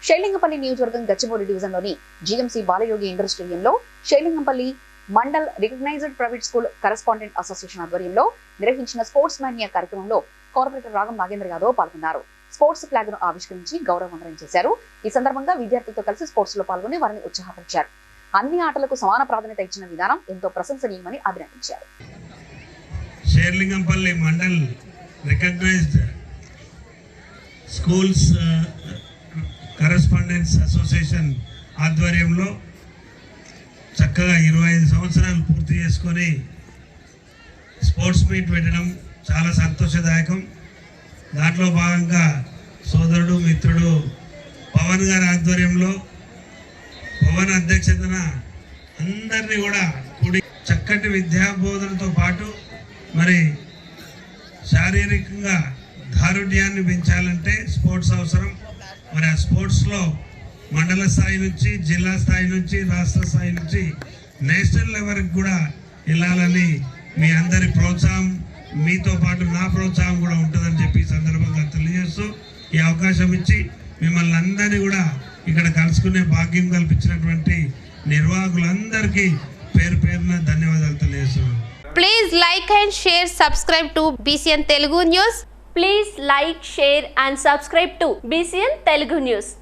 షేలింగంపల్లి నియోజకవర్గం గచ్చిబౌలి డివిజన్లోని GMC Balayogi indoor స్టేడియంలో Serilingampally mandal recognised private school correspondent association ఆధ్వర్యంలో నిర్వహించిన స్పోర్ట్స్ మానియా కార్యక్రమంలో కార్పొరేటర్ రాగం నాగేంద్ర యాదవ్ పాల్గొన్నారు. స్పోర్ట్స్ ఫ్లాగ్ ను ఆవిష్కరించి గౌరవ వందనం చేశారు. ఈ సందర్భంగా విద్యార్థులతో కలిసి స్పోర్ట్స్ లో పాల్గొని వారిని ఉత్సాహపరిచారు. అన్ని ఆటలకు సమాన ప్రాధాన్యత ఇచ్చిన విధానం ఎంతో ప్రశంసనీయమని అభినందించారు. Serilingampally mandal recognised schools correspondence association ఆధ్వర్యంలో చక్కగా 25 సంవత్సరాలు పూర్తి చేసుకొని స్పోర్ట్స్ మీట్ పెట్టడం చాలా సంతోషదాయకం. దాంట్లో భాగంగా సోదరుడు మిత్రుడు పవన్ గారి ఆధ్వర్యంలో పవన్ అధ్యక్షతన అందరినీ కూడా కూడి చక్కటి విద్యాబోధనతో పాటు మరి శారీరకంగా దారుఢ్యాన్ని పెంచాలంటే స్పోర్ట్స్ అవసరం. మరి ఆ స్పోర్ట్స్లో మండల స్థాయి నుంచి జిల్లా స్థాయి నుంచి రాష్ట్ర స్థాయి నుంచి నేషనల్ లెవెల్కి కూడా వెళ్ళాలని మీ అందరి ప్రోత్సాహం, మీతో పాటు నా ప్రోత్సాహం కూడా ఉంటుందని చెప్పి ఈ సందర్భంగా తెలియజేస్తూ ఈ అవకాశం ఇచ్చి మిమ్మల్ని అందరినీ కూడా ఇక్కడ కలుసుకునే భాగ్యం కల్పించినటువంటి నిర్వాహకులందరికీ పేరు పేరున ధన్యవాదాలు తెలియజేస్తున్నాను. Please like and share, subscribe to BCN Telugu News. Please like, share and subscribe to BCN Telugu News.